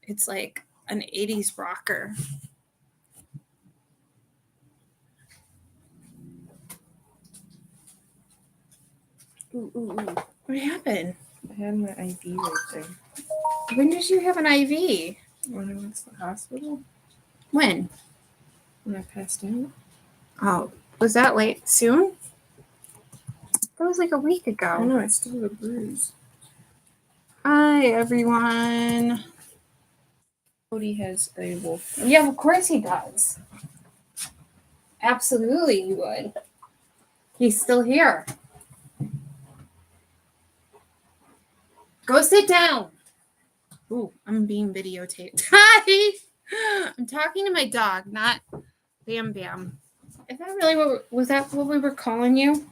It's like an 80s rocker. Ooh. What happened? I had my IV right there. When did you have an IV? When I went to the hospital. When? When I passed out. Oh, was that late? Soon? That was like a week ago. I know, I still have a bruise. Hi, everyone. Cody has a wolf. Yeah, of course he does. Absolutely, he would. He's still here. Go sit down. Ooh, I'm being videotaped. Hi. I'm talking to my dog, not Bam Bam. Is that really was that what we were calling you?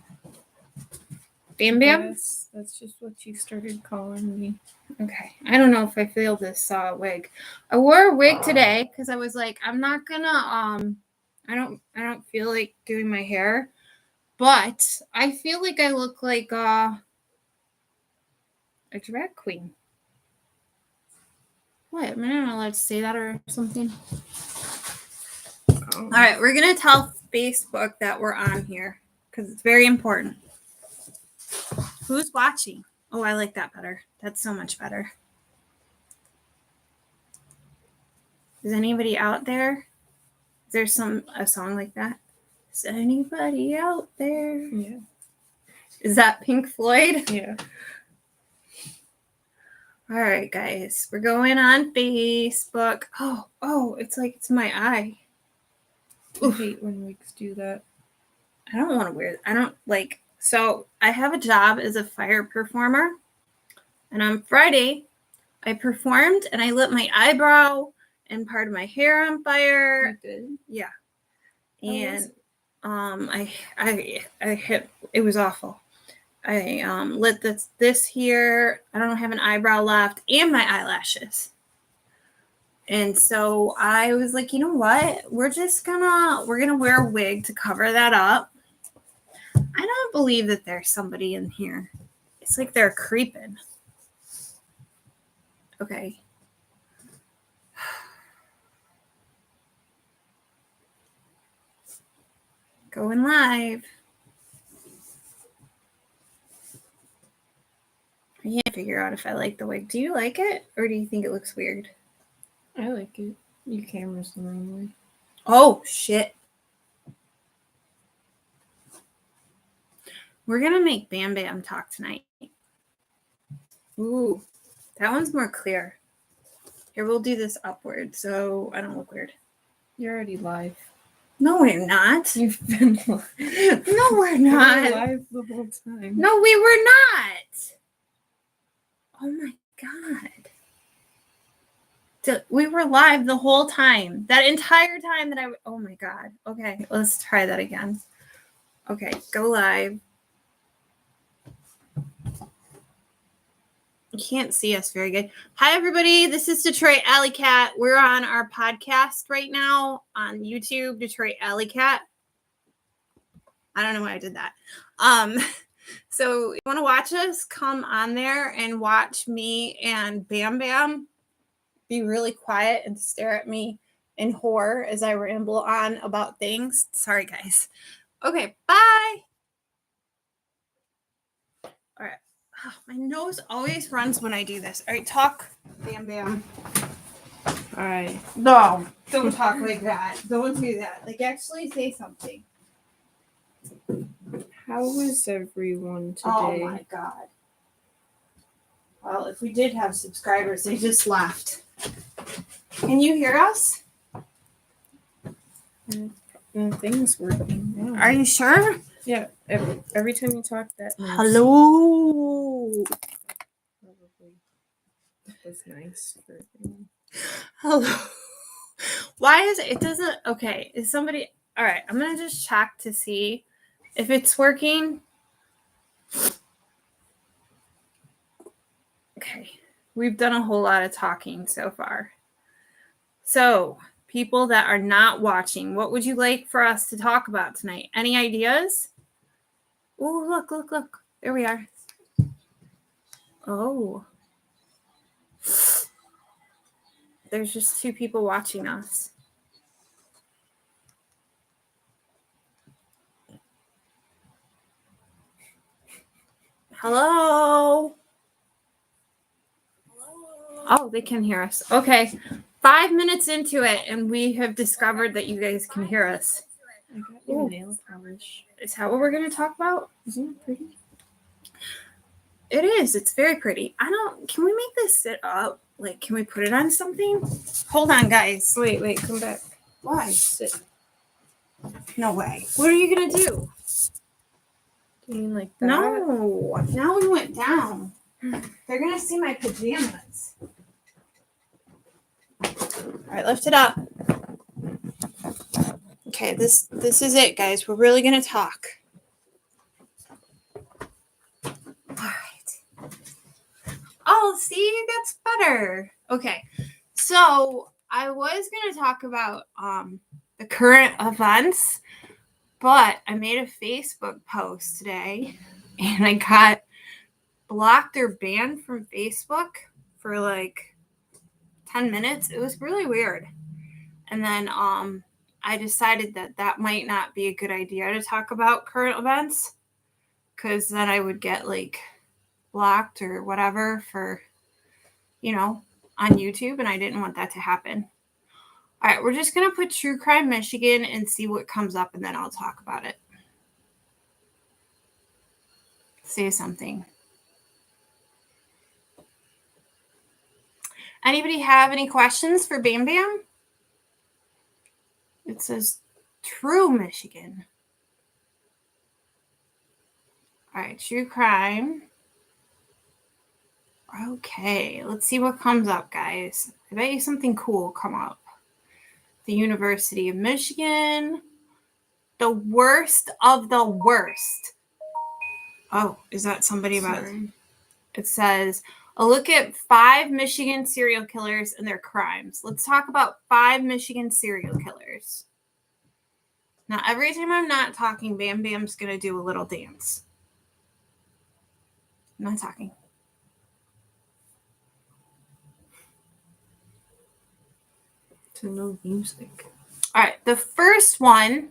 Bam Bam? Yes, that's just what you started calling me. Okay. I don't know if I feel this wig. I wore a wig today because I was like, I'm not gonna I don't feel like doing my hair, but I feel like I look like a drag queen. What? Am I not allowed to say that or something? All right, we're gonna tell Facebook that we're on here because it's very important. Who's watching? Oh, I like that better. That's so much better. Is anybody out there? Is there a song like that? Is anybody out there? Yeah. Is that Pink Floyd? Yeah. All right, guys. We're going on Facebook. Oh, it's like it's my eye. I hate when wigs do that. I don't want to wear it. I don't like. So I have a job as a fire performer. And on Friday, I performed and I lit my eyebrow and part of my hair on fire. You did? Yeah. And I hit, it was awful. I lit this here. I don't have an eyebrow left and my eyelashes. And so I was like, you know what? We're gonna wear a wig to cover that up. I don't believe that there's somebody in here. It's like they're creeping. Okay. Going live. I can't figure out if I like the wig. Do you like it? Or do you think it looks weird? I like it. Your camera's the wrong way. Oh, shit. We're going to make Bam Bam talk tonight. Ooh, that one's more clear. Here, we'll do this upward so I don't look weird. You're already live. No, we're not. You've been live. No, we're not. You were live the whole time. No, we were not. Oh, my God. We were live the whole time. That entire time that oh, my God. Okay, let's try that again. Okay, go live. You can't see us very good. Hi, everybody. This is Detroit AllyCat. We're on our podcast right now on YouTube, Detroit AllyCat. I don't know why I did that. So if you want to watch us, come on there and watch me and Bam Bam be really quiet and stare at me in horror as I ramble on about things. Sorry, guys. Okay, bye. All right. Oh, my nose always runs when I do this. All right, talk, Bam Bam. All right. No, don't talk like that. Don't do that. Like, actually say something. How was everyone today? Oh, my God. Well, if we did have subscribers, they just left. Can you hear us? Things working now. Are you sure? Yeah. Every time you talk, that nice. Hello. Probably. That's nice for everyone. Hello. Why is it doesn't, okay, is somebody, all right, I'm going to just check to see if it's working. Okay. We've done a whole lot of talking so far. So, people that are not watching, what would you like for us to talk about tonight? Any ideas? Oh, look. There we are. Oh. There's just 2 people watching us. Hello? Oh, they can hear us. Okay. 5 minutes into it, and we have discovered that you guys can hear us. I got new nail polish. Is that what we're going to talk about? Isn't it pretty? It is. It's very pretty. Can we make this sit up? Like, can we put it on something? Hold on, guys. Wait, come back. Why? Sit. No way. What are you going to do? Do you mean like that? No. Now we went down. They're going to see my pajamas. All right, lift it up. Okay, this is it, guys. We're really going to talk. All right. Oh, see, it gets better. Okay, so I was going to talk about the current events, but I made a Facebook post today, and I got blocked or banned from Facebook for like 10 minutes. It was really weird. And then I decided that might not be a good idea to talk about current events, because then I would get like blocked or whatever for, on YouTube, and I didn't want that to happen. All right, we're just going to put True Crime Michigan and see what comes up, and then I'll talk about it. Say something. Anybody have any questions for Bam Bam? It says True Michigan. All right, True Crime. Okay, let's see what comes up, guys. I bet you something cool will come up. The University of Michigan. The worst of the worst. Oh, is that somebody about? Sorry. It says, a look at 5 Michigan serial killers and their crimes. Let's talk about 5 Michigan serial killers. Now, every time I'm not talking, Bam Bam's going to do a little dance. I'm not talking. To no music. All right. The first one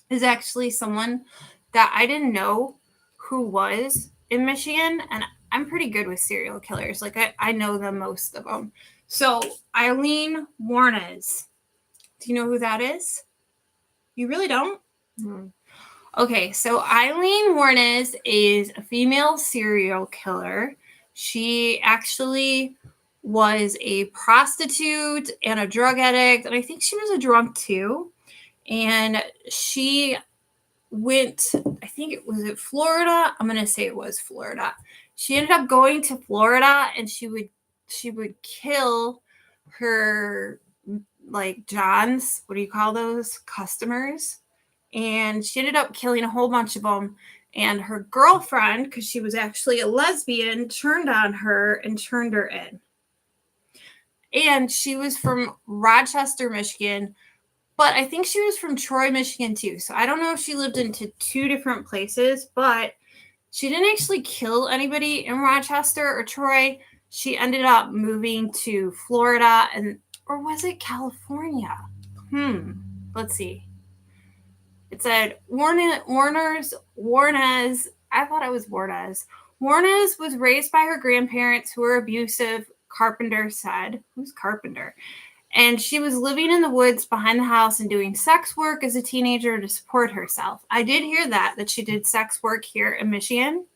is actually someone that I didn't know who was in Michigan, and I'm pretty good with serial killers. Like, I know most of them. So, Eileen Warner. Do you know who that is? You really don't? Mm-hmm. Okay, so Eileen Warner is a female serial killer. She actually was a prostitute and a drug addict, and I think she was a drunk too. And she went, I think it was Florida. I'm going to say it was Florida. She ended up going to Florida, and she would kill her, like, Johns, what do you call those, customers? And she ended up killing a whole bunch of them. And her girlfriend, because she was actually a lesbian, turned on her and turned her in. And she was from Rochester, Michigan, but I think she was from Troy, Michigan too. So I don't know if she lived in 2 different places, but she didn't actually kill anybody in Rochester or Troy. She ended up moving to Florida, or was it California? Let's see. It said Warner's. I thought it was Warner's. Warner's was raised by her grandparents who were abusive, Carpenter said. Who's Carpenter? And she was living in the woods behind the house and doing sex work as a teenager to support herself. I did hear that she did sex work here in Michigan.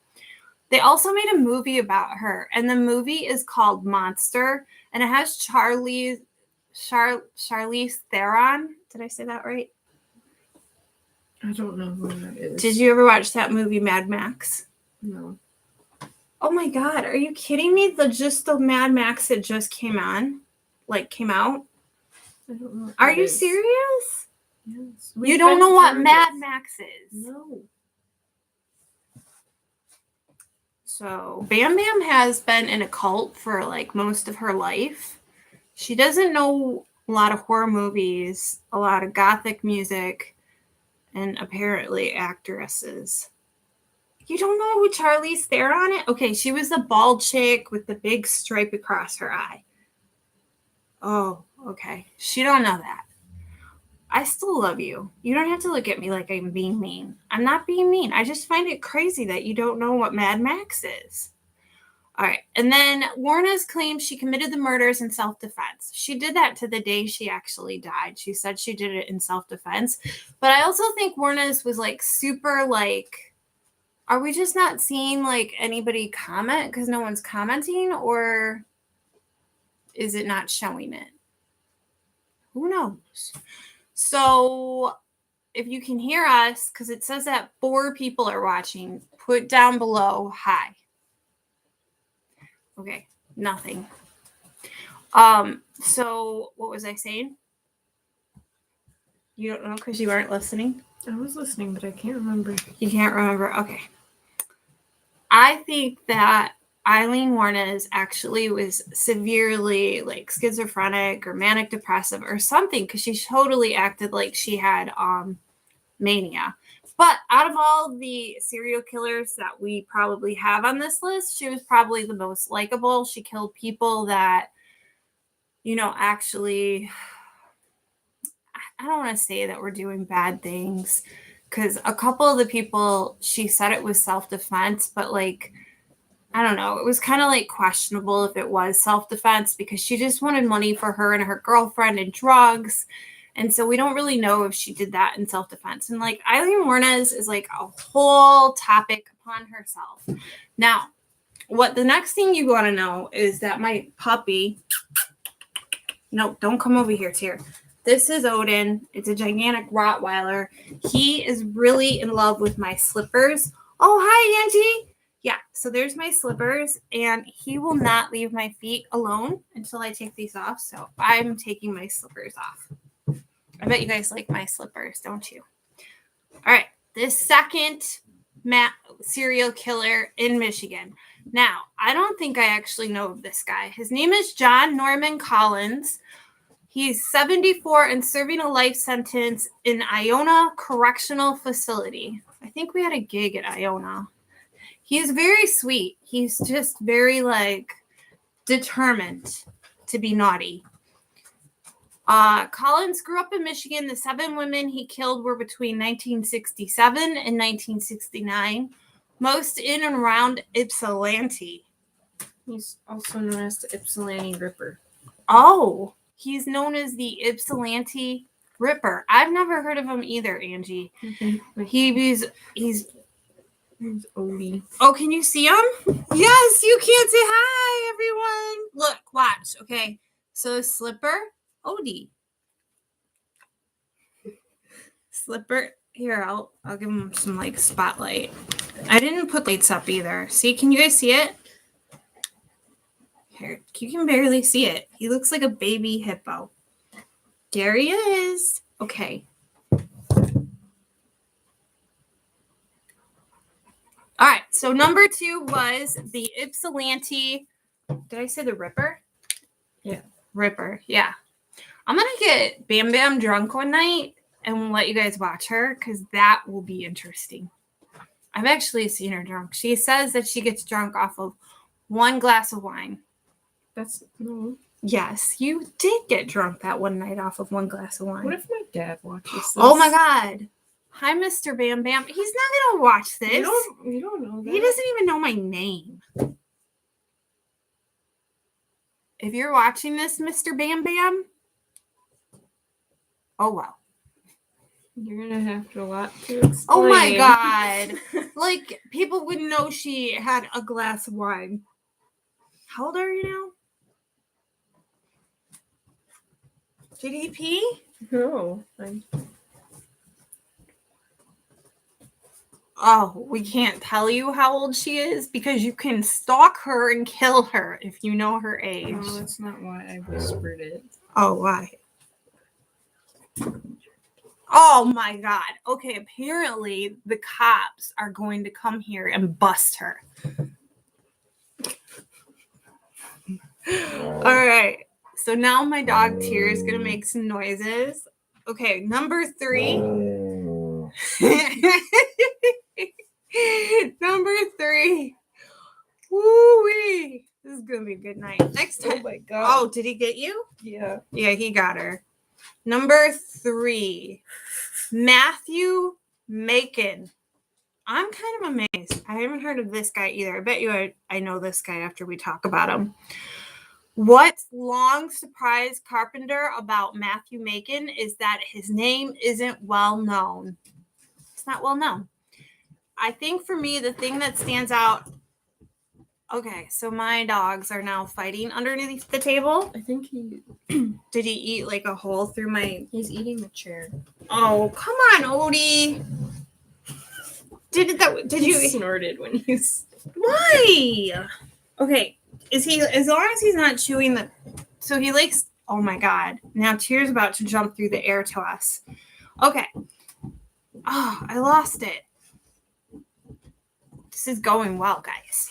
They also made a movie about her, and the movie is called Monster, and it has Charlize Theron. Did I say that right? I don't know who that is. Did you ever watch that movie, Mad Max? No. Oh my God, are you kidding me? The Mad Max that just came out? I don't know. Are you serious? Yes. You don't know what Mad Max is? No. So Bam Bam has been in a cult for like most of her life. She doesn't know a lot of horror movies, a lot of gothic music, and apparently actresses. You don't know who Charlize Theron is? Okay, she was the bald chick with the big stripe across her eye. Oh, okay. She don't know that. I still love you. You don't have to look at me like I'm being mean. I'm not being mean. I just find it crazy that you don't know what Mad Max is. All right. And then Warner's claims she committed the murders in self-defense. She did that to the day she actually died. She said she did it in self-defense. But I also think Warner's was like super like, are we just not seeing like anybody comment because no one's commenting, or is it not showing it? Who knows? So if you can hear us, because it says that 4 people are watching, put down below hi. Okay, nothing. So what was I saying? You don't know because you weren't listening? I was listening, but I can't remember. You can't remember? Okay. I think that Eileen Warner actually was severely like schizophrenic or manic depressive or something, because she totally acted like she had mania. But out of all the serial killers that we probably have on this list, she was probably the most likable. She killed people that, you know, actually, I don't want to say that we're doing bad things, because a couple of the people, she said it was self-defense, but like, I don't know, it was kind of like questionable if it was self-defense, because she just wanted money for her and her girlfriend and drugs. And so we don't really know if she did that in self-defense. And like Eileen Warner is like a whole topic upon herself. Now, what the next thing you want to know is that my puppy, no, don't come over here, Tyr. This is Odin. It's a gigantic Rottweiler. He is really in love with my slippers. Oh, hi, Auntie. Yeah, so there's my slippers, and he will not leave my feet alone until I take these off. So I'm taking my slippers off. I bet you guys like my slippers, don't you? All right, this second serial killer in Michigan. Now, I don't think I actually know of this guy. His name is John Norman Collins. He's 74 and serving a life sentence in Iona Correctional Facility. I think we had a gig at Iona. He's very sweet. He's just very, like, determined to be naughty. Collins grew up in Michigan. The 7 women he killed were between 1967 and 1969, most in and around Ypsilanti. He's also known as the Ypsilanti Ripper. Oh, he's known as the Ypsilanti Ripper. I've never heard of him either, Angie. Mm-hmm. He's Odie. Oh, can you see him? Yes, you can say hi, everyone. Look, watch. Okay, so slipper, Odie. Slipper. Here, I'll give him some like spotlight. I didn't put lights up either. See, can you guys see it? Here, you can barely see it. He looks like a baby hippo. There he is. Okay. All right, so number 2 was the Ypsilanti. Did I say the Ripper? Yeah. Ripper, yeah. I'm going to get Bam Bam drunk one night and we'll let you guys watch her, because that will be interesting. I've actually seen her drunk. She says that she gets drunk off of 1 glass of wine. No. Yes, you did get drunk that one night off of 1 glass of wine. What if my dad watches this? Oh my God. Hi, Mr. Bam Bam. He's not going to watch this. You don't know that. He doesn't even know my name. If you're watching this, Mr. Bam Bam, oh, well. You're going to have to a lot to explain. Oh, my God. Like, people wouldn't know she had a glass of wine. How old are you now? Did he pee? No. Oh, we can't tell you how old she is because you can stalk her and kill her if you know her age. No, that's not why I whispered it. Oh, why? Oh my God. Okay, apparently the cops are going to come here and bust her. All right. So now my dog Tyr is going to make some noises. Okay, number 3. Number 3. Woo-wee. This is gonna be a good night. Next time. Oh my god. Oh, did he get you? Yeah. Yeah, he got her. Number 3, Matthew Macon. I'm kind of amazed. I haven't heard of this guy either. I bet you I know this guy after we talk about him. What's long surprised Carpenter about Matthew Macon is that his name isn't well known. It's not well known. I think for me, the thing that stands out. Okay, so my dogs are now fighting underneath the table. I think Did he eat like a hole through my... he's eating the chair. Oh, come on, Odie. Did you snorted when you... Why? Okay, is he, as long as he's not chewing the... So he likes... Oh my God. Now Tear's about to jump through the air to us. Okay. Oh, I lost it. This is going well, guys.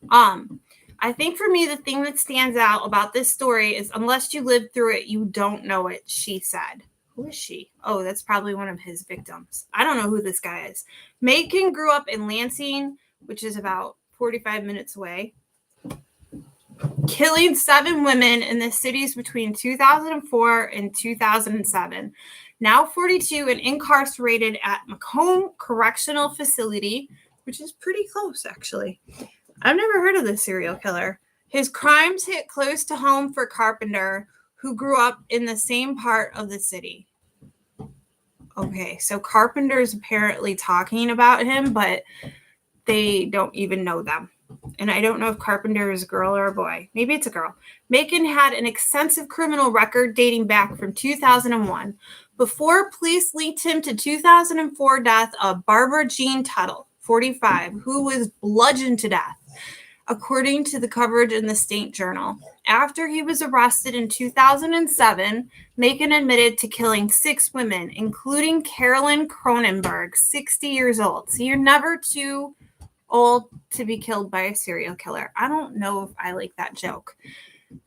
I think for me, the thing that stands out about this story is unless you lived through it, you don't know it, she said. Who is she? Oh, that's probably one of his victims. I don't know who this guy is. Macon grew up in Lansing, which is about 45 minutes away, killing 7 women in the cities between 2004 and 2007. Now 42 and incarcerated at Macomb Correctional Facility, which is pretty close, actually. I've never heard of this serial killer. His crimes hit close to home for Carpenter, who grew up in the same part of the city. Okay, so Carpenter's apparently talking about him, but they don't even know them. And I don't know if Carpenter is a girl or a boy. Maybe it's a girl. Macon had an extensive criminal record dating back from 2001, before police linked him to 2004 death of Barbara Jean Tuttle, 45, who was bludgeoned to death, according to the coverage in the State Journal. After he was arrested in 2007, Macon admitted to killing 6 women, including Carolyn Cronenberg, 60 years old. So you're never too old to be killed by a serial killer. I don't know if I like that joke.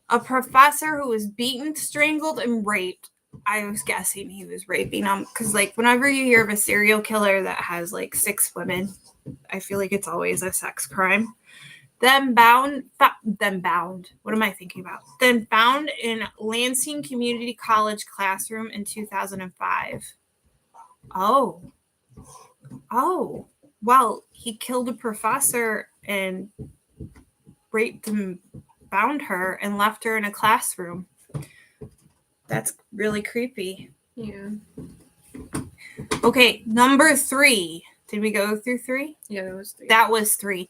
A professor who was beaten, strangled, and raped. I was guessing he was raping them because, like, whenever you hear of a serial killer that has like 6 women, I feel like it's always a sex crime. Then found. What am I thinking about? Then found in Lansing Community College classroom in 2005. Oh. Well, he killed a professor and raped and bound her and left her in a classroom. That's really creepy. Yeah. Okay, number 3. Did we go through 3? Yeah, that was 3. That was 3.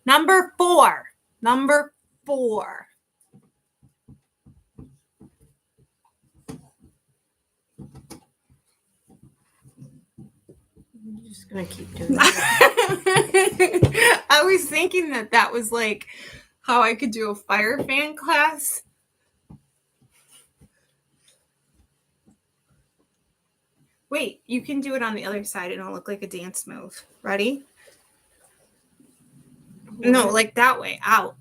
Number 4. Number 4. I'm just gonna keep doing that. I was thinking that was like how I could do a fire fan class. Wait, you can do it on the other side and it'll look like a dance move. Ready? No, like that way. Out.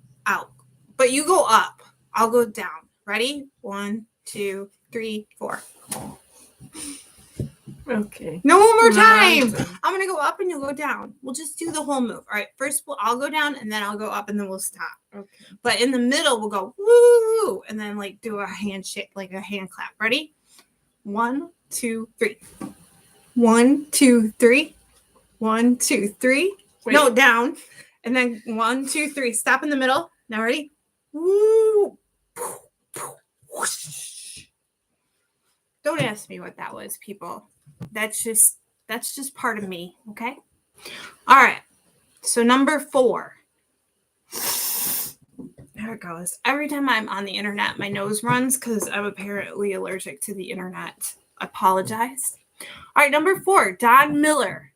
But you go up. I'll go down. Ready? 1, 2, 3, 4. Okay. No more time. Nonsense. I'm going to go up and you'll go down. We'll just do the whole move. All right. First, I'll go down and then I'll go up and then we'll stop. Okay. But in the middle, we'll go woo and then like do a handshake, like a hand clap. Ready? 1, 2, 3. 1, 2, 3. 1, 2, 3. Wait. No, down. And then 1, 2, 3. Stop in the middle. Now ready? Woo. Don't ask me what that was, people. That's just part of me, okay? All right. So number 4. There it goes. Every time I'm on the internet, my nose runs because I'm apparently allergic to the internet. I apologize. All right, number 4, Don Miller.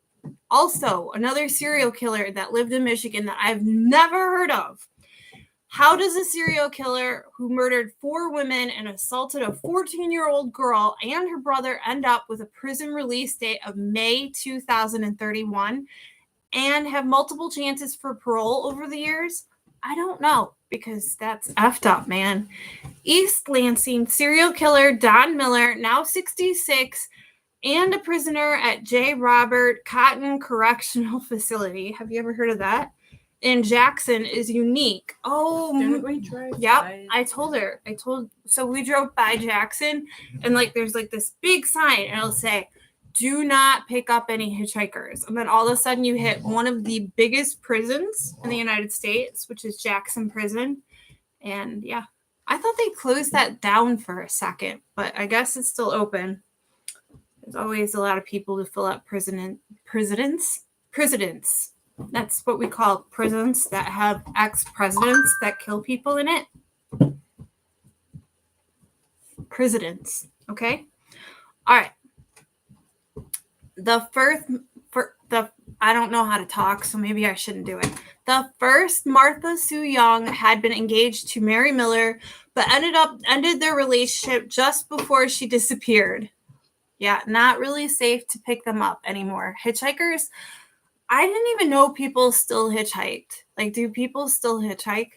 Also, another serial killer that lived in Michigan that I've never heard of. How does a serial killer who murdered 4 women and assaulted a 14-year-old girl and her brother end up with a prison release date of May 2031 and have multiple chances for parole over the years? I don't know, because that's effed up, man. East Lansing serial killer Don Miller, now 66, and a prisoner at J. Robert Cotton Correctional Facility. Have you ever heard of that? in Jackson is unique. Oh, Didn't we drive yep. by? I told her. So we drove by Jackson, and like there's like this big sign, and it'll say, "Do not pick up any hitchhikers." And then all of a sudden, you hit one of the biggest prisons in the United States, which is Jackson Prison. And yeah, I thought they closed that down for a second, but I guess it's still open. There's always a lot of people to fill up presidents. That's what we call prisons that have ex-presidents that kill people in it. Presidents. Okay. All right. I don't know how to talk, so maybe I shouldn't do it. The first Martha Sue Young had been engaged to Mary Miller, but ended their relationship just before she disappeared. Yeah, not really safe to pick them up anymore. Hitchhikers, I didn't even know people still hitchhiked. Like, do people still hitchhike?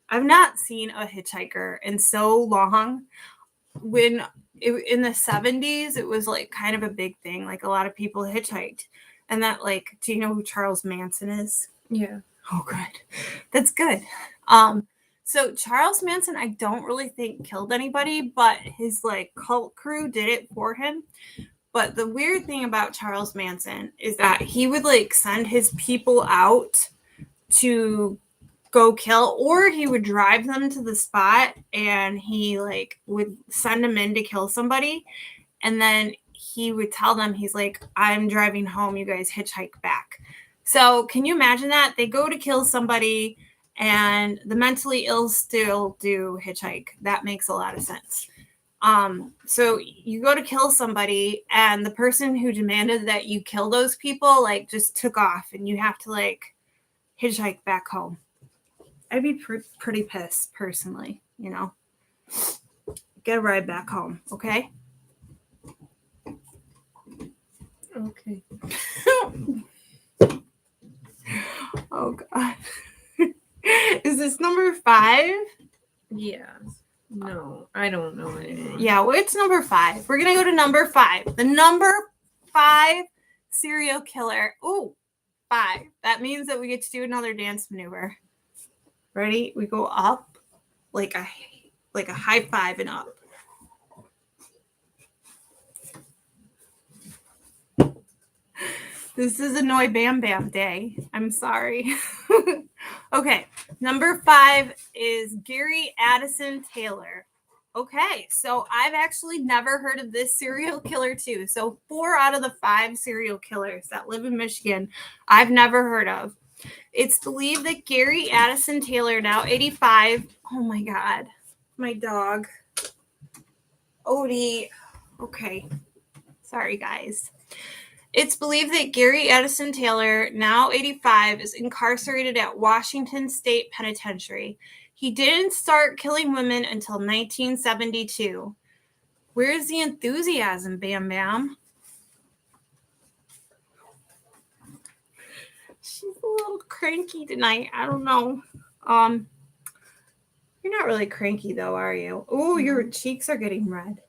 I've not seen a hitchhiker in so long. In the 70s, it was like kind of a big thing. Like a lot of people hitchhiked. And that, like, do you know who Charles Manson is? Yeah. Oh, good. That's good. So Charles Manson, I don't really think killed anybody, but his like cult crew did it for him. But the weird thing about Charles Manson is that he would like send his people out to go kill, or he would drive them to the spot and he like would send them in to kill somebody. And then he would tell them, he's like, "I'm driving home, you guys hitchhike back." So can you imagine that? They go to kill somebody and the mentally ill still do hitchhike. That makes a lot of sense. So you go to kill somebody and the person who demanded that you kill those people like just took off and you have to like hitchhike back home. I'd be pretty pissed personally, you know. Get a ride back home, okay? Okay. Oh God. Is this number 5? Yeah. No, I don't know anymore. Yeah, well, it's number 5. We're gonna go to number 5. The number 5 serial killer. Ooh, 5. That means that we get to do another dance maneuver. Ready? We go up like a high five and up. This is a Noi Bam Bam day. I'm sorry. Okay, number 5 is Gary Addison Taylor. Okay, so I've actually never heard of this serial killer too. So 4 out of the 5 serial killers that live in Michigan, I've never heard of. It's believed that Gary Addison Taylor, now 85. Oh my God, my dog. Odie. Okay, sorry guys. It's believed that Gary Addison Taylor, now 85, is incarcerated at Washington State Penitentiary. He didn't start killing women until 1972. Where's the enthusiasm, Bam Bam? She's a little cranky tonight. I don't know. You're not really cranky though, are you? Oh, your cheeks are getting red.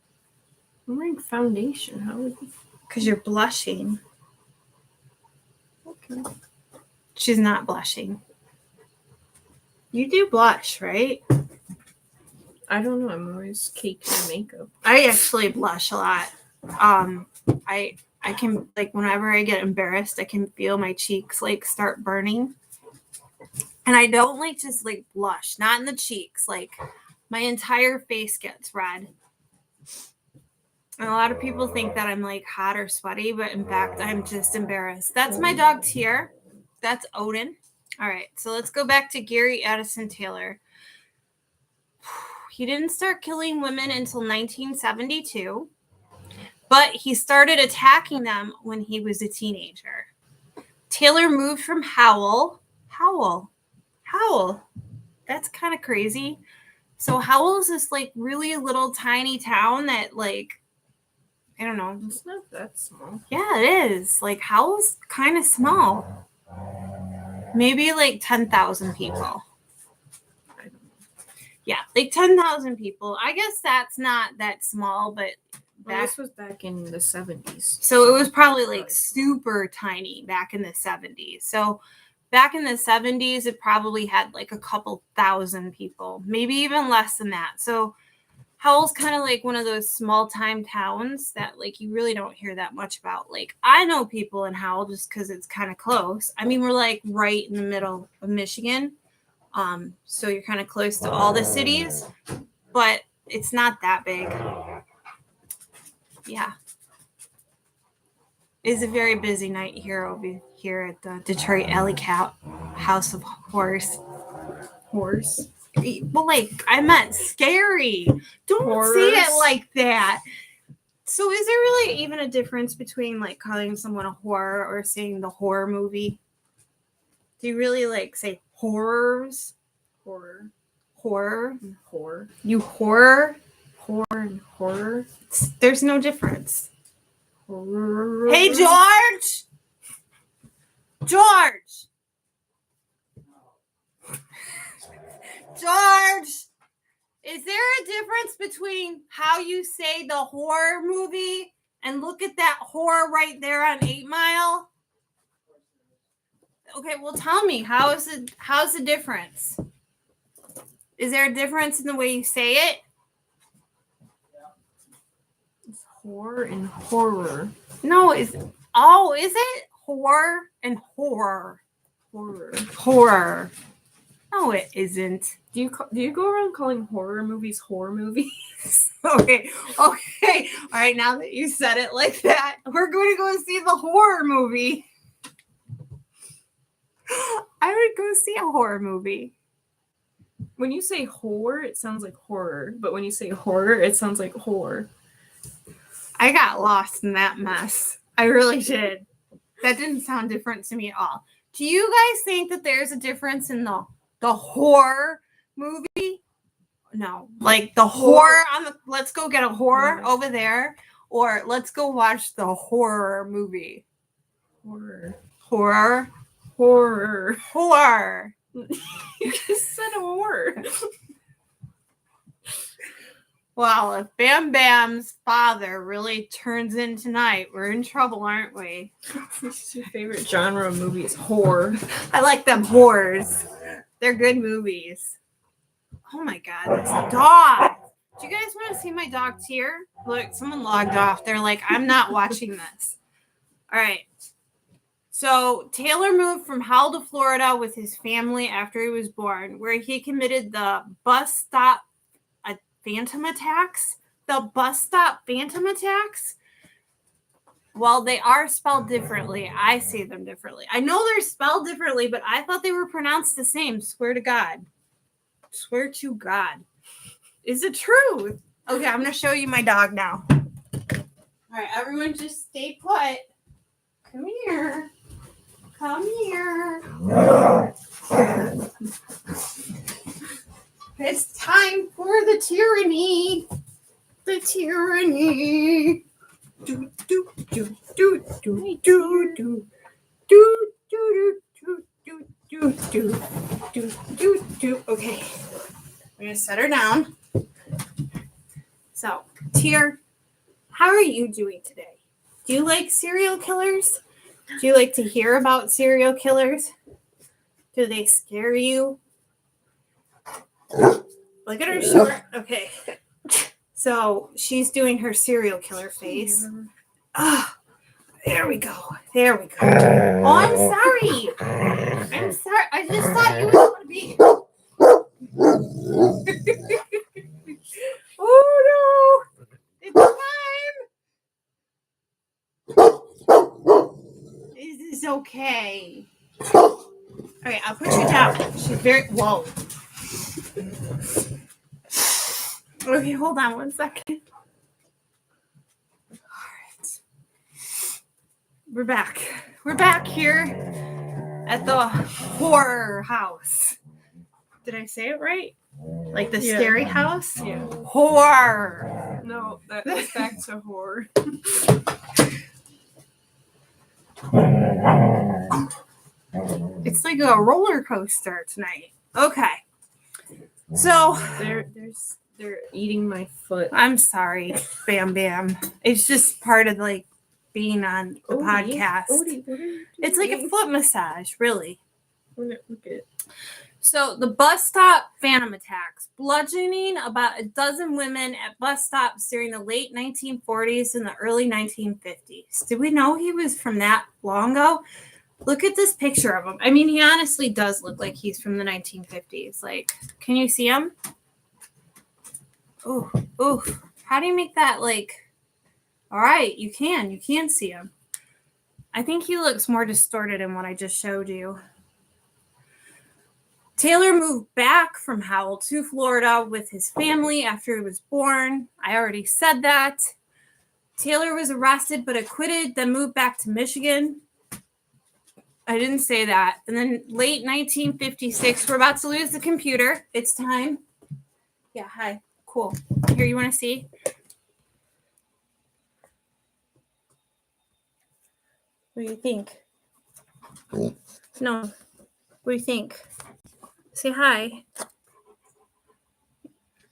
I'm wearing foundation. How would you? Because you're blushing. Okay. She's not blushing. You do blush, right? I don't know. I'm always caked in makeup. I actually blush a lot. I can, like, whenever I get embarrassed, I can feel my cheeks like start burning. And I don't like just like blush, not in the cheeks. Like my entire face gets red. And a lot of people think that I'm like hot or sweaty, but in fact, I'm just embarrassed. That's my dog Tier. That's Odin. All right, so let's go back to Gary Addison Taylor. He didn't start killing women until 1972, but he started attacking them when he was a teenager. Taylor moved from Howell. That's kind of crazy. So Howell is this like really little tiny town that like, I don't know. It's not that small. Yeah, it is. Like Howell's kind of small. Maybe like 10,000 people. I don't know. Yeah, like 10,000 people. I guess that's not that small, but Well, this was back in the 70s. so it was probably like super tiny back in the 70s. So back in the 70s, it probably had like a couple thousand people, maybe even less than that. So Howell's kind of like one of those small time towns that like you really don't hear that much about. Like I know people in Howell just because it's kind of close. I mean, we're like right in the middle of Michigan. So you're kind of close to all the cities, but it's not that big. Yeah. It's a very busy night here over here at the Detroit AllyCat House of Horrors. Horse. Well, like, I meant scary. Don't Horrors? say it like that. So is there really even a difference between, like, calling someone a horror or saying the horror movie? Do you really, like, say horrors? Horror. Horror? Horror. You horror? Horror and horror. There's no difference. Horror. Hey, George! George! George! Is there a difference between how you say the horror movie and look at that horror right there on 8 Mile? Okay, well tell me, how's the difference? Is there a difference in the way you say it? It's horror and horror. No, is it horror and horror? Horror. No, it isn't. Do you go around calling horror movies horror movies? Okay. All right, now that you said it like that, we're going to go see the horror movie. I would go see a horror movie. When you say horror, it sounds like horror, but when you say horror, it sounds like horror. I got lost in that mess. I really did. That didn't sound different to me at all. Do you guys think that there's a difference in the horror movie? No, like the horror on the let's go get a horror over there, or let's go watch the horror movie. Horror. You just said horror. Well, if Bam Bam's father really turns in tonight, we're in trouble, aren't we? What's your favorite genre of movies? Horror. I like them horrors. They're good movies. Oh my God, this dog. Do you guys want to see my dog Tear? Look, someone logged off. They're like, I'm not watching this. All right. So Taylor moved from Howell to Florida with his family after he was born, where he committed the bus stop phantom attacks. The bus stop phantom attacks. Well, they are spelled differently. I say them differently. I know they're spelled differently, but I thought they were pronounced the same. Swear to God. Swear to God. Is the truth. Okay, I'm going to show you my dog now. All right, everyone just stay put. Come here. Come here. It's time for the tyranny. The tyranny. Do do do do do do do do do do do do. Okay, I'm gonna set her down. So, Tier, how are you doing today? Do you like serial killers? Do you like to hear about serial killers? Do they scare you? Look at her short. Okay. So she's doing her serial killer face. Ah, there we go. There we go. Oh, I'm sorry. I'm sorry. I just thought you would want to be. Oh no! It's time. This is okay. All right, I'll put you down. She's very whoa. Okay, hold on 1 second. All right. We're back. We're back here at the horror house. Did I say it right? Like the scary house? Yeah. Horror. No, that goes back to horror. It's like a roller coaster tonight. Okay. So They're eating my foot. I'm sorry, Bam Bam. It's just part of like being on the podcast. Odie, what are you doing? It's like a foot massage, really. Look at. So the bus stop phantom attacks, bludgeoning about a dozen women at bus stops during the late 1940s and the early 1950s. Did we know he was from that long ago? Look at this picture of him. I mean, he honestly does look like he's from the 1950s. Like, can you see him? Oh, how do you make that like, all right, you can see him. I think he looks more distorted than what I just showed you. Taylor moved back from Howell to Florida with his family after he was born. I already said that. Taylor was arrested but acquitted, then moved back to Michigan. I didn't say that. And then late 1956, we're about to lose the computer. It's time. Yeah, hi. Cool. Here, you want to see? What do you think? No. What do you think? Say hi.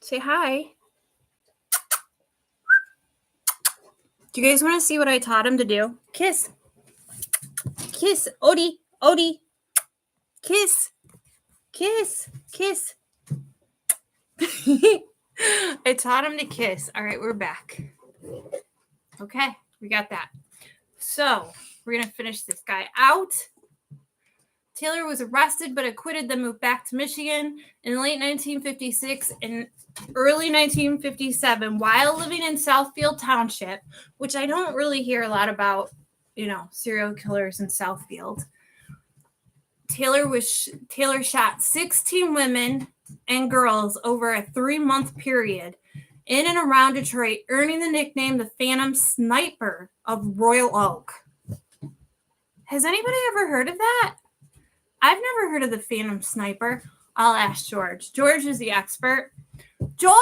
Say hi. Do you guys want to see what I taught him to do? Kiss. Kiss. Odie. Kiss. I taught him to kiss. All right, we're back. Okay, we got that. So we're going to finish this guy out. Taylor was arrested but acquitted, then moved back to Michigan in late 1956 and early 1957 while living in Southfield Township, which I don't really hear a lot about, serial killers in Southfield. Taylor shot 16 women and girls over a 3-month period in and around Detroit, earning the nickname the Phantom Sniper of Royal Oak. Has anybody ever heard of that? I've never heard of the Phantom Sniper. I'll ask George. George is the expert. George!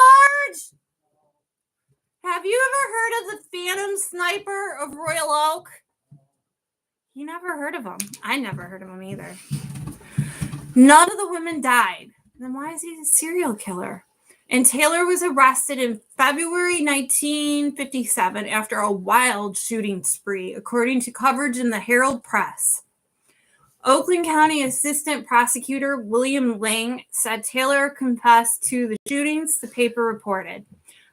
Have you ever heard of the Phantom Sniper of Royal Oak? You never heard of him. I never heard of him either. None of the women died. Then why is he a serial killer? And Taylor was arrested in February 1957 after a wild shooting spree, according to coverage in the Herald Press. Oakland County Assistant Prosecutor William Lang said Taylor confessed to the shootings, the paper reported.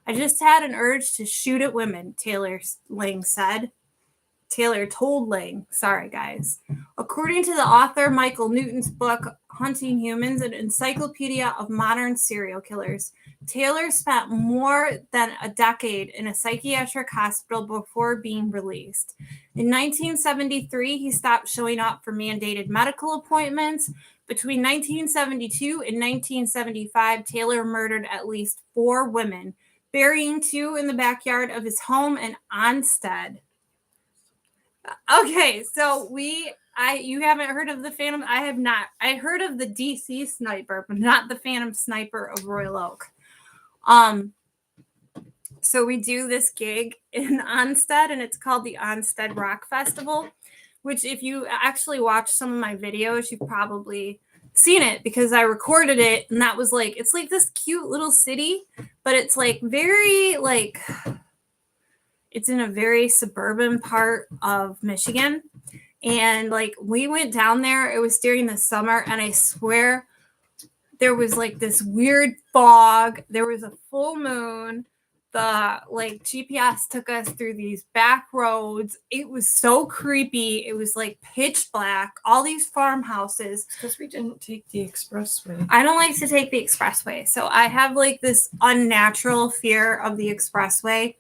I just had an urge to shoot at women, Lang said. Taylor told Lang. Sorry, guys. According to the author Michael Newton's book, Hunting Humans, an encyclopedia of modern serial killers, Taylor spent more than a decade in a psychiatric hospital before being released. In 1973, he stopped showing up for mandated medical appointments. Between 1972 and 1975, Taylor murdered at least 4 women, burying 2 in the backyard of his home in Onsted. Okay, so you haven't heard of the Phantom? I have not. I heard of the DC Sniper, but not the Phantom Sniper of Royal Oak. So we do this gig in Onsted, and it's called the Onsted Rock Festival, which if you actually watch some of my videos, you've probably seen it because I recorded it, and that was like, it's like this cute little city, but it's like very like, it's in a very suburban part of Michigan. And like we went down there, it was during the summer, and I swear there was like this weird fog. There was a full moon. The like GPS took us through these back roads. It was so creepy. It was like pitch black, all these farmhouses. Because we didn't take the expressway. I don't like to take the expressway. So I have like this unnatural fear of the expressway.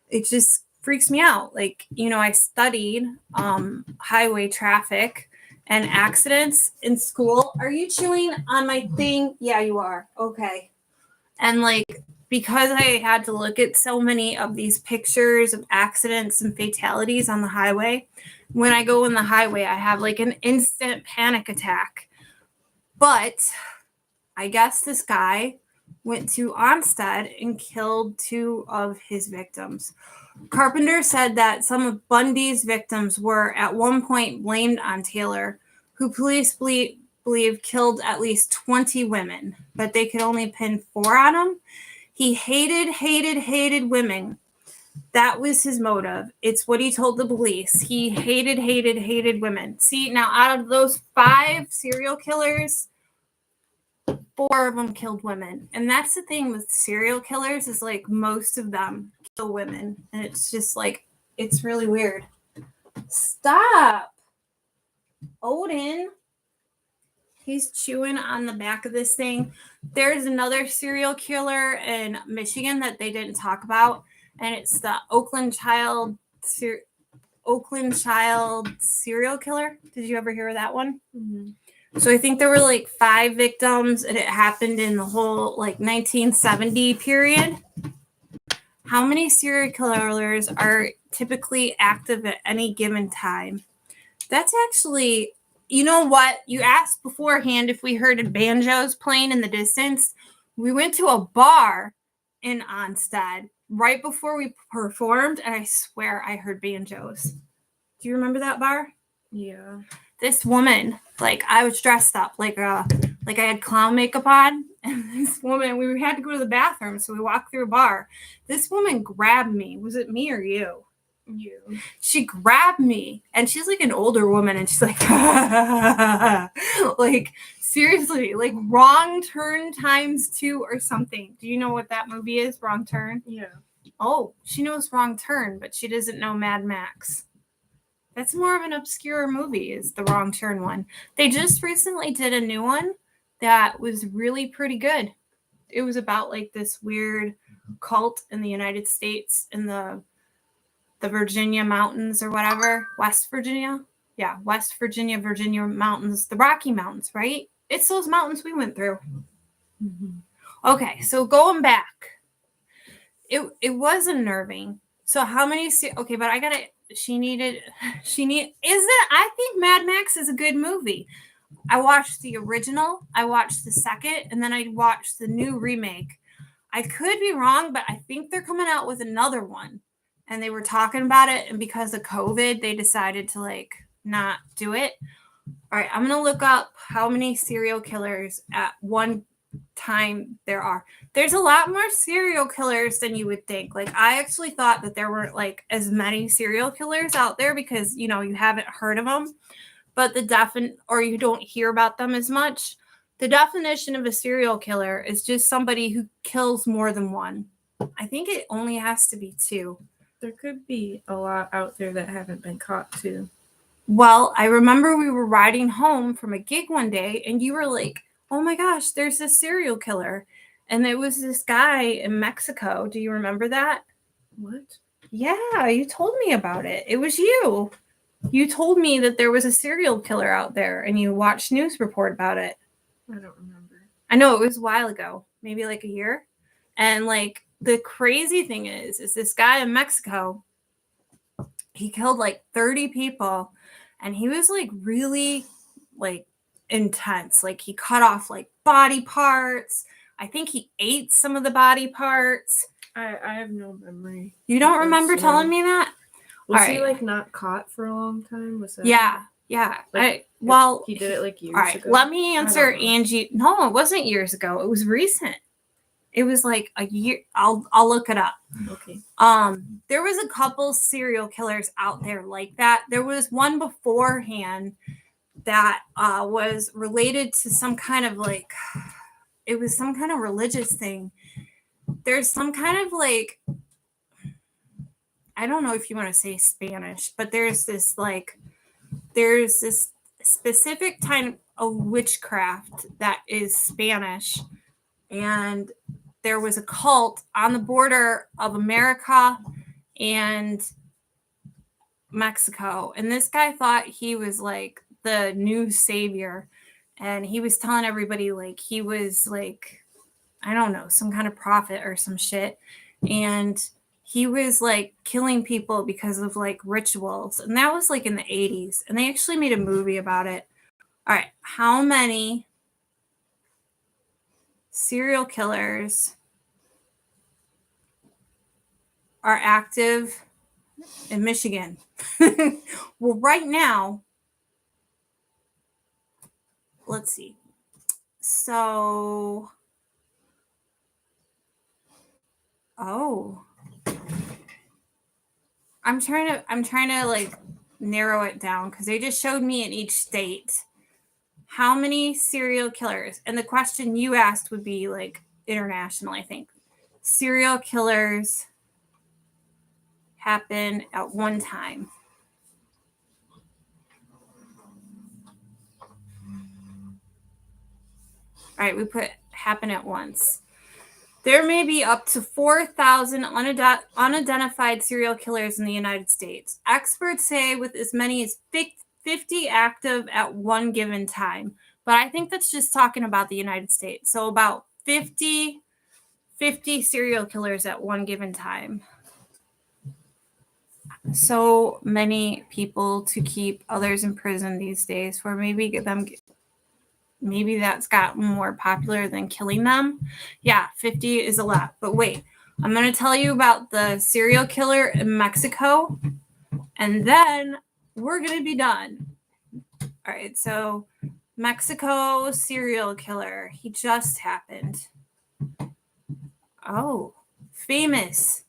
It just freaks me out. Like, I studied highway traffic and accidents in school. Are you chewing on my thing? Yeah, you are. Okay. And like, because I had to look at so many of these pictures of accidents and fatalities on the highway, when I go in the highway, I have like an instant panic attack. But I guess this guy went to Onsted and killed 2 of his victims. Carpenter said that some of Bundy's victims were at one point blamed on Taylor, who police believe killed at least 20 women, but they could only pin 4 on him. He hated women. That was his motive. It's what he told the police. He hated women. See, now out of those 5 serial killers, 4 of them killed women. And that's the thing with serial killers is like most of them kill women. And it's just like, it's really weird. Stop. Odin. He's chewing on the back of this thing. There's another serial killer in Michigan that they didn't talk about. And it's the Oakland child serial killer. Did you ever hear of that one? Mm-hmm. So I think there were like 5 victims, and it happened in the whole like 1970 period. How many serial killers are typically active at any given time? That's actually, you know what? You asked beforehand if we heard banjos playing in the distance. We went to a bar in Onsted right before we performed, and I swear I heard banjos. Do you remember that bar? Yeah. This woman, like I was dressed up like I had clown makeup on, and this woman, we had to go to the bathroom, so we walked through a bar. This woman grabbed me. Was it me or you? You. She grabbed me, and she's like an older woman, and she's like, like seriously, like Wrong Turn ×2 or something. Do you know what that movie is? Wrong Turn? Yeah. Oh, she knows Wrong Turn, but she doesn't know Mad Max. That's more of an obscure movie, is the Wrong Turn one. They just recently did a new one that was really pretty good. It was about like this weird cult in the United States in the Virginia mountains or whatever. West Virginia? Yeah, West Virginia mountains. The Rocky Mountains, right? It's those mountains we went through. Mm-hmm. Okay, so going back. It was unnerving. So how many okay, but I gotta I think Mad Max is a good movie. I watched the original, I watched the second, and then I watched the new remake. I could be wrong, but I think they're coming out with another one. And they were talking about it, and because of COVID, they decided to like not do it. All right, I'm gonna look up how many serial killers at one time there are. There's a lot more serial killers than you would think. Like I actually thought that there weren't like as many serial killers out there because you haven't heard of them, but or you don't hear about them as much. The definition of a serial killer is just somebody who kills more than one. I think it only has to be 2. There could be a lot out there that haven't been caught too. Well, I remember we were riding home from a gig one day and you were like, oh my gosh, there's this serial killer. And it was this guy in Mexico. Do you remember that? What? Yeah, you told me about it. It was you. You told me that there was a serial killer out there and you watched news report about it. I don't remember. I know it was a while ago, maybe like a year. And like the crazy thing is this guy in Mexico, he killed like 30 people and he was like really like intense. Like he cut off like body parts. I think he ate some of the body parts. I have no memory. You don't remember telling me that? Was he like not caught for a long time? Was that? Yeah. Like, he did it like years ago. Let me answer Angie. No, it wasn't years ago. It was recent. It was like a year. I'll look it up. Okay. There was a couple serial killers out there like that. There was one beforehand that was related to some kind of like, it was some kind of religious thing. There's some kind of like, I don't know if you want to say Spanish, but there's this specific type of witchcraft that is Spanish. And there was a cult on the border of America and Mexico. And this guy thought he was like the new savior. And he was telling everybody like he was like, I don't know, some kind of prophet or some shit. And he was like killing people because of like rituals. And that was like in the 80s. And they actually made a movie about it. All right. How many serial killers are active in Michigan? Well, right now, let's see. So, I'm trying to like narrow it down because they just showed me in each state how many serial killers. And the question you asked would be like international, I think. Serial killers happen at one time. All right, we put happen at once. There may be up to 4,000 unidentified serial killers in the United States. Experts say with as many as 50 active at one given time. But I think that's just talking about the United States. So about 50 serial killers at one given time. So many people to keep others in prison these days for maybe that's gotten more popular than killing them. Yeah, 50 is a lot. But wait, I'm going to tell you about the serial killer in Mexico, and then we're going to be done. All right, so Mexico serial killer. He just happened. Oh, famous.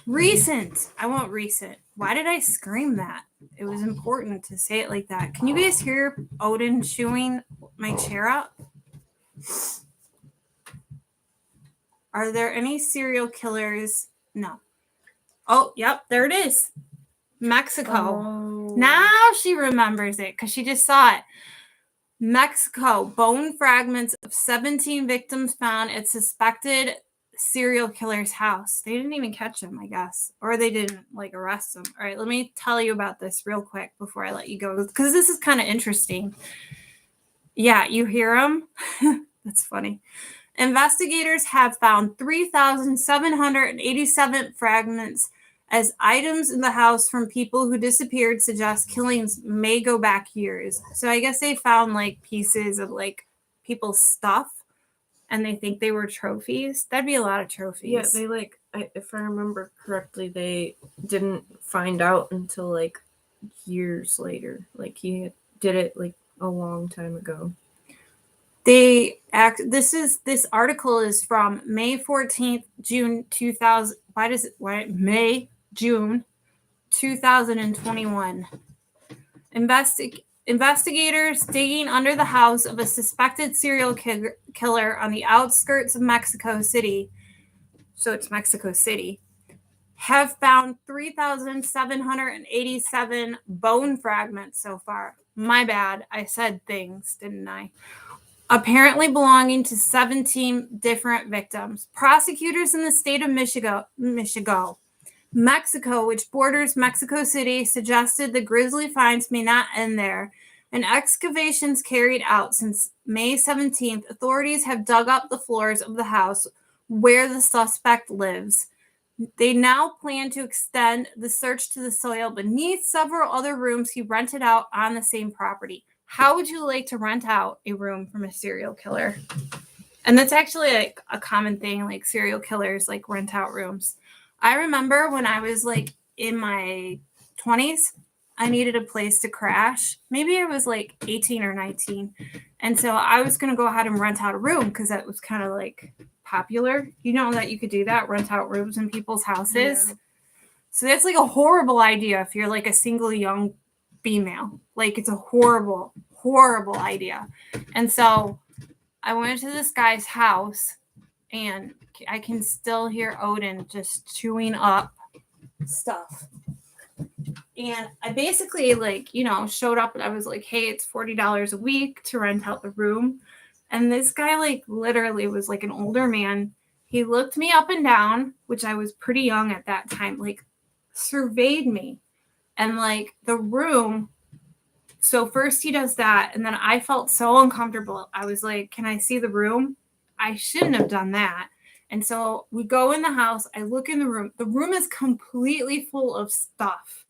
Recent. I want recent. Why did I scream that? It was important to say it like that. Can you guys hear Odin chewing my chair up? Are there any serial killers? No. Oh, yep, there it is. Mexico. Oh. Now she remembers it because she just saw it. Mexico. Bone fragments of 17 victims found at suspected serial killer's house. They didn't even catch him, I guess. Or they didn't like arrest him. All right, let me tell you about this real quick before I let you go because this is kind of interesting. Yeah, you hear him? That's funny. Investigators have found 3,787 fragments as items in the house from people who disappeared suggest killings may go back years. So I guess they found like pieces of like people's stuff and they think they were trophies. That'd be a lot of trophies. Yeah, they like, if I remember correctly, they didn't find out until like years later. Like he did it like a long time ago. This article is from May 14th, June 2000. June 2021. Investigators digging under the house of a suspected serial killer on the outskirts of Mexico City, so it's Mexico City, have found 3,787 bone fragments so far. My bad. I said things, didn't I? Apparently belonging to 17 different victims. Prosecutors in the state of Mexico, which borders Mexico City, suggested the grisly finds may not end there. In excavations carried out since May 17th, authorities have dug up the floors of the house where the suspect lives. They now plan to extend the search to the soil beneath several other rooms he rented out on the same property. How would you like to rent out a room from a serial killer? And that's actually like a common thing, like serial killers like rent out rooms. I remember when I was like in my 20s, I needed a place to crash. Maybe I was like 18 or 19. And so I was going to go ahead and rent out a room because that was kind of like popular. You know that you could do that, rent out rooms in people's houses. Yeah. So that's like a horrible idea if you're like a single young female. Like it's a horrible, horrible idea. And so I went to this guy's house and I can still hear Odin just chewing up stuff. And I basically showed up and I was like, hey, it's $40 a week to rent out the room. And this guy like literally was like an older man. He looked me up and down, which I was pretty young at that time, like surveyed me and like the room. So first he does that. And then I felt so uncomfortable. I was like, can I see the room? I shouldn't have done that. And so we go in the house. I look in the room. The room is completely full of stuff,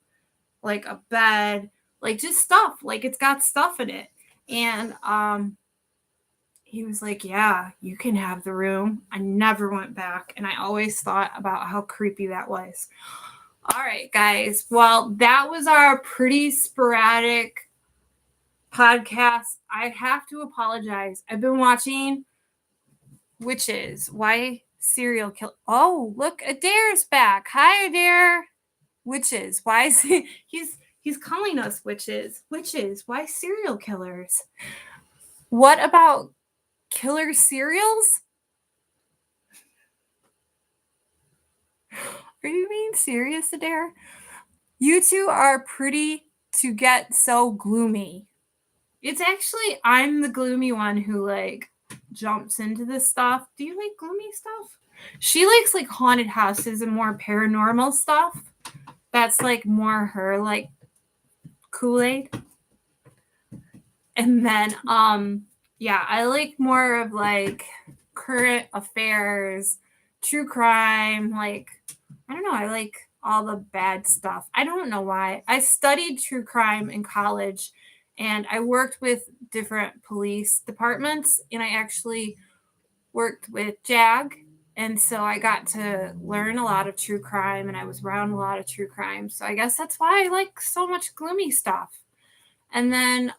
like a bed, like just stuff, like it's got stuff in it. And he was like, yeah, you can have the room. I never went back. And I always thought about how creepy that was. All right, guys. Well, that was our pretty sporadic podcast. I have to apologize. I've been watching Witches. Why serial kill? Oh, look, Adair's back. Hi, Adair. Witches. Why is he's calling us witches? Witches. Why serial killers? What about killer cereals? Are you being serious, Adair? You two are pretty to get so gloomy. It's actually, I'm the gloomy one who like jumps into this stuff. Do you like gloomy stuff? She likes like haunted houses and more paranormal stuff. That's like more her like Kool-Aid. And then yeah, I like more of like current affairs, true crime, like I don't know, I like all the bad stuff. I don't know why. I studied true crime in college and I worked with different police departments and I actually worked with JAG. And so I got to learn a lot of true crime and I was around a lot of true crime. So I guess that's why I like so much gloomy stuff. And then,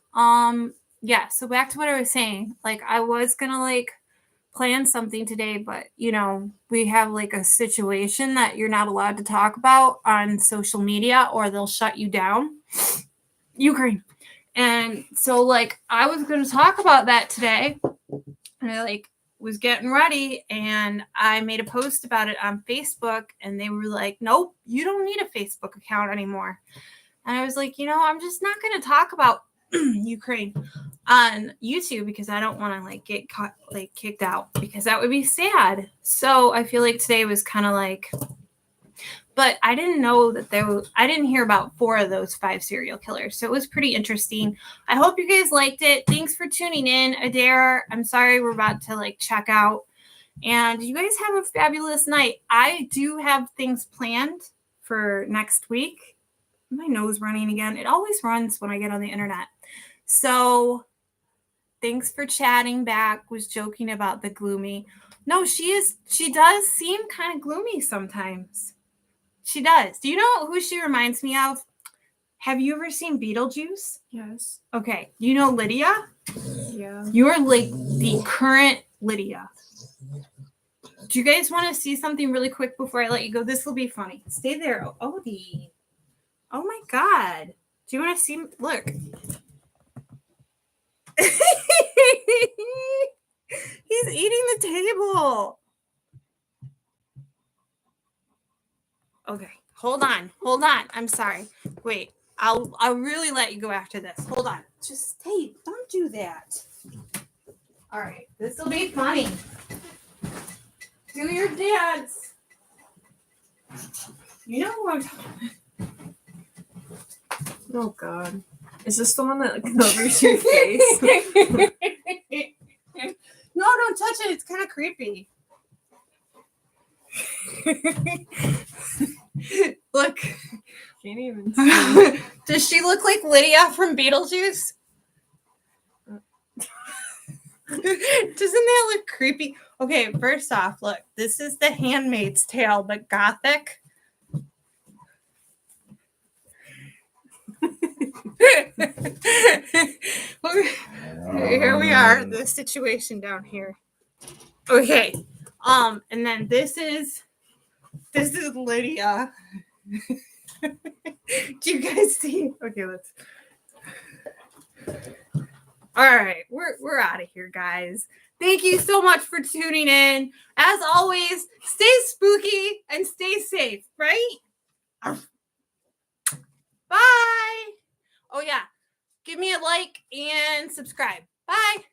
yeah, so back to what I was saying. Like I was going to like plan something today, but you know, we have like a situation that you're not allowed to talk about on social media or they'll shut you down. Ukraine. And so like I was going to talk about that today. And I like was getting ready and I made a post about it on Facebook and they were like, nope, you don't need a Facebook account anymore. And I was like, you know, I'm just not going to talk about Ukraine on YouTube because I don't want to like get caught, like kicked out because that would be sad. So I feel like today was kind of like, but I didn't know that I didn't hear about 4 of those 5 serial killers. So it was pretty interesting. I hope you guys liked it. Thanks for tuning in. Adair, I'm sorry we're about to like check out. And you guys have a fabulous night. I do have things planned for next week. My nose running again. It always runs when I get on the internet. So thanks for chatting back. Was joking about the gloomy. No, she does seem kind of gloomy sometimes. She does. Do you know who she reminds me of? Have you ever seen Beetlejuice? Yes. Okay. You know Lydia? Yeah. You're like the current Lydia. Do you guys want to see something really quick before I let you go? This will be funny. Stay there. Odie. Oh my God. Do you want to see? Look. He's eating the table. Okay. Hold on. I'm sorry. Wait. I'll really let you go after this. Hold on. Just stay. Don't do that. All right. This will be funny. Do your dance. You know who I'm talking about. Oh God. Is this the one that covers your face? No, don't touch it. It's kind of creepy. Look. Can't even see. Does she look like Lydia from Beetlejuice? Doesn't that look creepy? Okay, first off, look. This is The Handmaid's Tale, but gothic. Here we are, the situation down here. Okay. And then this is Lydia. Do you guys see? Okay, let's. All right, we're out of here, guys. Thank you so much for tuning in. As always, stay spooky and stay safe, right? Bye. Oh yeah, give me a like and subscribe. Bye.